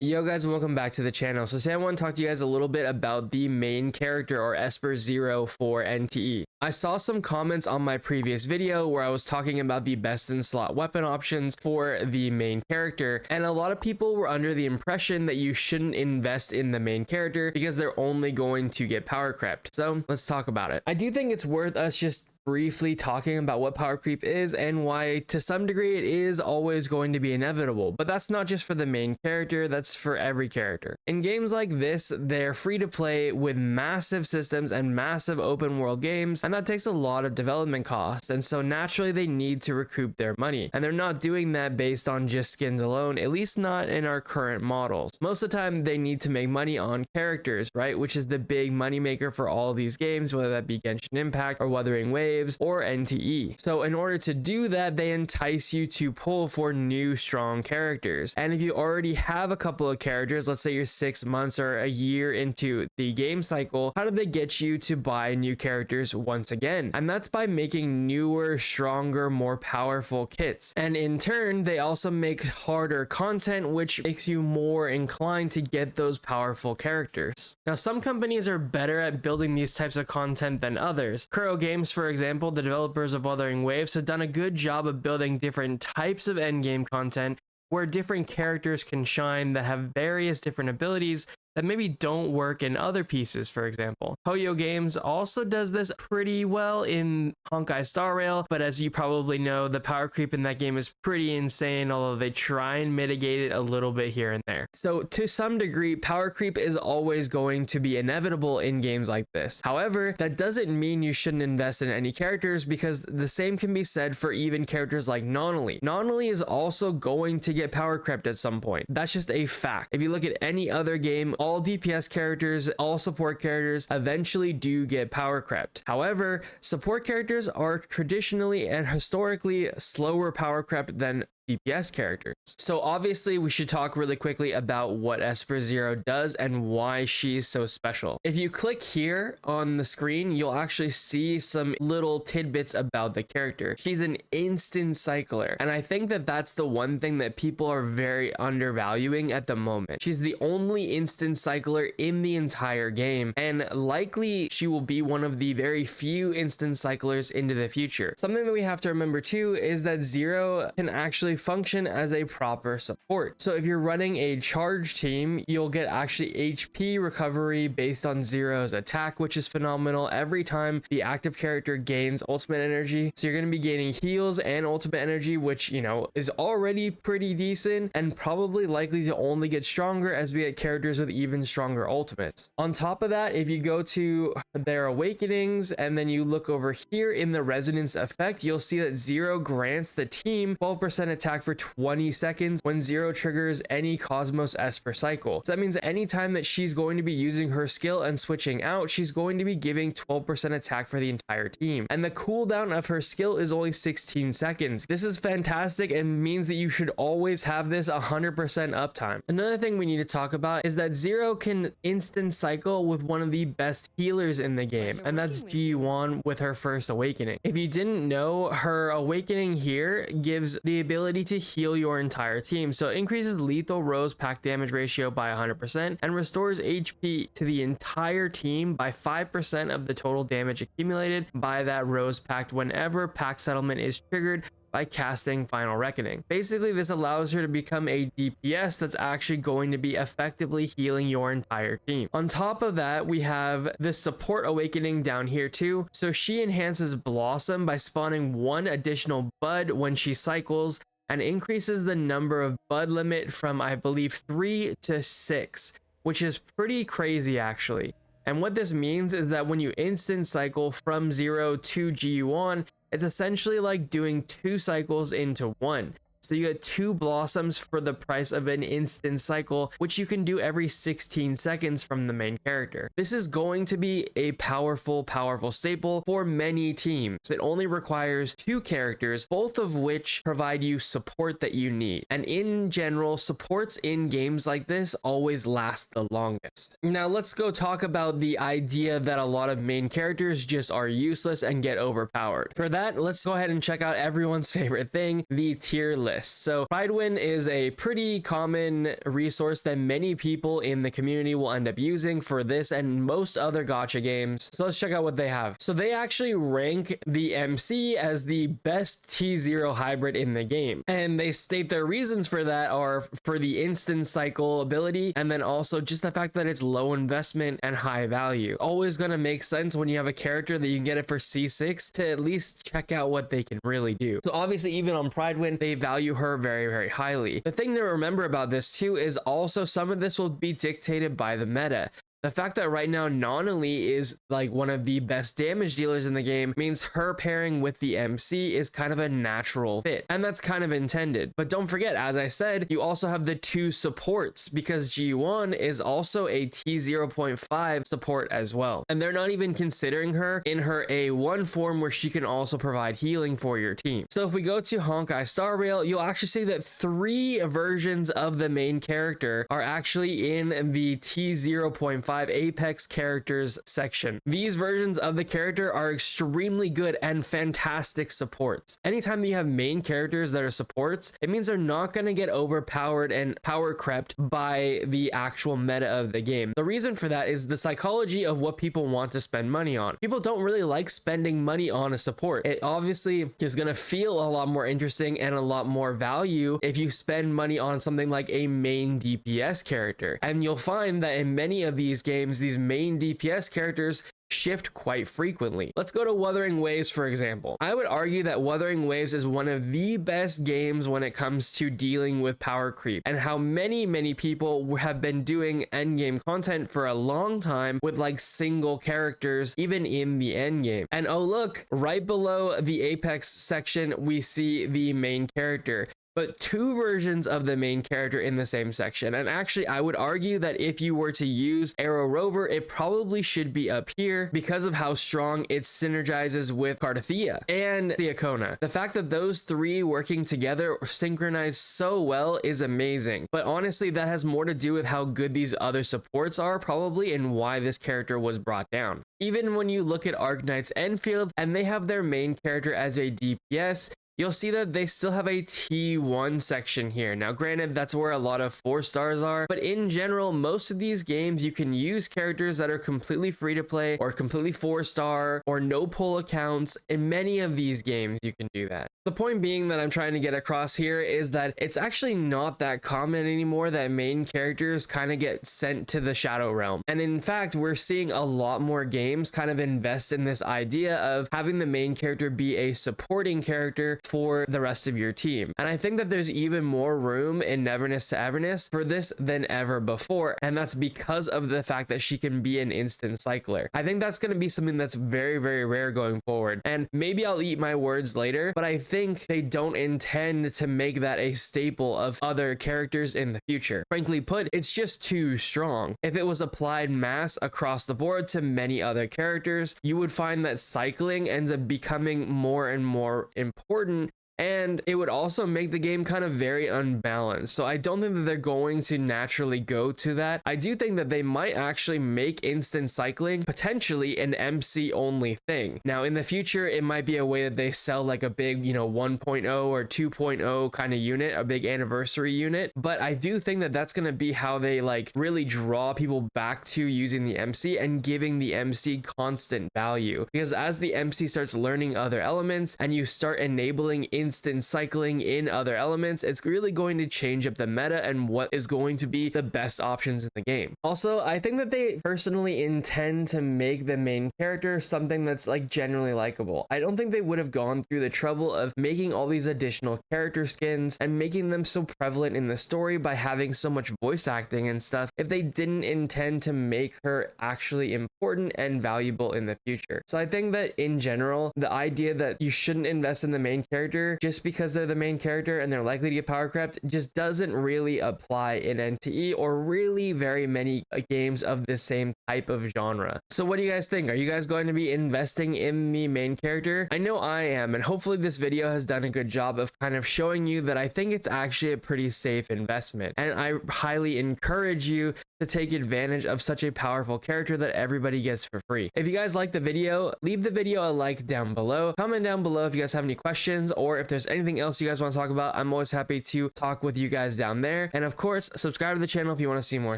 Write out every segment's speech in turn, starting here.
Yo guys, welcome back to the channel. So today I want to talk to you guys a little bit about the main character or Esper 0 for NTE. I saw some comments on my previous video where I was talking about the best in slot weapon options for the main character, and a lot of people were under the impression that you shouldn't invest in the main character because they're only going to get power crept. So let's talk about it. I do think it's worth us just briefly talking about what power creep is and why to some degree it is always going to be inevitable, but that's not just for the main character, that's for every character. In games like this, they're free to play with massive systems and massive open world games, and that takes a lot of development costs, and so naturally they need to recoup their money, and they're not doing that based on just skins alone, at least not in our current models. Most of the time they need to make money on characters, right, which is the big money maker for all these games, whether that be Genshin Impact or Wuthering Waves or NTE. So in order to do that, they entice you to pull for new strong characters. And if you already have a couple of characters, let's say you're 6 months or a year into the game cycle, how do they get you to buy new characters once again? And that's by making newer, stronger, more powerful kits. And in turn, they also make harder content, which makes you more inclined to get those powerful characters. Now, some companies are better at building these types of content than others. Kuro Games, for example, the developers of Wuthering Waves, have done a good job of building different types of endgame content where different characters can shine that have various different abilities that maybe don't work in other pieces. For example, Hoyo Games also does this pretty well in Honkai Star Rail, but as you probably know, the power creep in that game is pretty insane, although they try and mitigate it a little bit here and there. So to some degree, power creep is always going to be inevitable in games like this. However, that doesn't mean you shouldn't invest in any characters, because the same can be said for even characters like Nonoli. Nonoli is also going to get power crept at some point. That's just a fact. If you look at any other game, all DPS characters, all support characters eventually do get power crept. However, support characters are traditionally and historically slower power crept than DPS characters. So obviously we should talk really quickly about what Esper 0 does and why she's so special. If you click here on the screen, you'll actually see some little tidbits about the character. She's an instant cycler, and I think that that's the one thing that people are very undervaluing at the moment. She's the only instant cycler in the entire game, and likely she will be one of the very few instant cyclers into the future. Something that we have to remember too is that 0 can actually function as a proper support. So if you're running a charge team, you'll get actually HP recovery based on 0's attack, which is phenomenal every time the active character gains ultimate energy. So you're going to be gaining heals and ultimate energy, which, you know, is already pretty decent and probably likely to only get stronger as we get characters with even stronger ultimates. On top of that, if you go to their awakenings and then you look over here in the resonance effect, you'll see that 0 grants the team 12% attack for 20 seconds when 0 triggers any Cosmos Esper cycle. So that means anytime that she's going to be using her skill and switching out, she's going to be giving 12% attack for the entire team. And the cooldown of her skill is only 16 seconds. This is fantastic and means that you should always have this 100% uptime. Another thing we need to talk about is that 0 can instant cycle with one of the best healers in the game, and that's Ji-Yuan with her first awakening. If you didn't know, her awakening here gives the ability to heal your entire team. So it increases lethal rose pack damage ratio by 100% and restores HP to the entire team by 5% of the total damage accumulated by that rose pact whenever pack settlement is triggered by casting Final Reckoning. Basically, this allows her to become a DPS that's actually going to be effectively healing your entire team. On top of that, we have the support awakening down here too. So she enhances Blossom by spawning 1 additional bud when she cycles, and increases the number of bud limit from, I believe, 3 to 6, which is pretty crazy actually. And what this means is that when you instant cycle from 0 to Ji-Yuan, it's essentially like doing 2 cycles into 1. So you get 2 blossoms for the price of an instant cycle, which you can do every 16 seconds from the main character. This is going to be a powerful staple for many teams. It only requires 2 characters, both of which provide you support that you need. And in general, supports in games like this always last the longest. Now let's go talk about the idea that a lot of main characters just are useless and get overpowered. For that, let's go ahead and check out everyone's favorite thing, the tier list. list. So Pridewin is a pretty common resource that many people in the community will end up using for this and most other gacha games. So let's check out what they have. So they actually rank the MC as the best T0 hybrid in the game. And they state their reasons for that are for the instant cycle ability, and then also just the fact that it's low investment and high value. Always gonna make sense when you have a character that you can get it for C6 to at least check out what they can really do. So obviously even on Pridewin, they value her very, very highly. The thing to remember about this too is also some of this will be dictated by the meta. The fact that right now Nonali is like one of the best damage dealers in the game means her pairing with the MC is kind of a natural fit, and that's kind of intended. But don't forget, as I said, you also have the two supports because G1 is also a T0.5 support as well, and they're not even considering her in her A1 form where she can also provide healing for your team. So if we go to Honkai Star Rail, you'll actually see that 3 versions of the main character are actually in the T0.5 Apex characters section. These versions of the character are extremely good and fantastic supports. Anytime you have main characters that are supports, it means they're not going to get overpowered and power crept by the actual meta of the game. The reason for that is the psychology of what people want to spend money on. People don't really like spending money on a support. It obviously is going to feel a lot more interesting and a lot more value if you spend money on something like a main DPS character. And you'll find that in many of these games, these main DPS characters shift quite frequently. Let's go to Wuthering Waves, for example. I would argue that Wuthering Waves is one of the best games when it comes to dealing with power creep, and how many people have been doing endgame content for a long time with like single characters, even in the endgame. And oh look, right below the Apex section, we see the main character, but 2 versions of the main character in the same section. And actually, I would argue that if you were to use Arrow Rover, it probably should be up here because of how strong it synergizes with Carthea and Theocona. The fact that those 3 working together synchronize so well is amazing. But honestly, that has more to do with how good these other supports are probably, and why this character was brought down. Even when you look at Arknight's Enfield and they have their main character as a DPS, you'll see that they still have a T1 section here. Now, granted, that's where a lot of 4 stars are, but in general, most of these games, you can use characters that are completely free to play or completely 4-star or no pull accounts. In many of these games, you can do that. The point being that I'm trying to get across here is that it's actually not that common anymore that main characters kind of get sent to the Shadow Realm. And in fact, we're seeing a lot more games kind of invest in this idea of having the main character be a supporting character for the rest of your team. And I think that there's even more room in Neverness to Everness for this than ever before. And that's because of the fact that she can be an instant cycler. I think that's going to be something that's very, very rare going forward. And maybe I'll eat my words later, but I think they don't intend to make that a staple of other characters in the future. Frankly put, it's just too strong. If it was applied mass across the board to many other characters, you would find that cycling ends up becoming more and more important, and it would also make the game kind of very unbalanced. So I don't think that they're going to naturally go to that. I do think that they might actually make instant cycling potentially an MC only thing. Now in the future, it might be a way that they sell like a big, 1.0 or 2.0 kind of unit, a big anniversary unit. But I do think that that's going to be how they like really draw people back to using the MC and giving the MC constant value. Because as the MC starts learning other elements and you start enabling instant cycling in other elements, it's really going to change up the meta and what is going to be the best options in the game. Also, I think that they personally intend to make the main character something that's like generally likable. I don't think they would have gone through the trouble of making all these additional character skins and making them so prevalent in the story by having so much voice acting and stuff if they didn't intend to make her actually important and valuable in the future. So I think that in general, the idea that you shouldn't invest in the main character just because they're the main character and they're likely to get power crept just doesn't really apply in NTE or really very many games of the same type of genre. So what do you guys think? Are you guys going to be investing in the main character? I know I am, and hopefully this video has done a good job of kind of showing you that I think it's actually a pretty safe investment, and I highly encourage you to take advantage of such a powerful character that everybody gets for free. If you guys like the video, leave the video a like down below. Comment down below if you guys have any questions, or if there's anything else you guys want to talk about, I'm always happy to talk with you guys down there. And of course, subscribe to the channel if you want to see more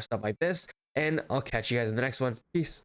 stuff like this, and I'll catch you guys in the next one. Peace.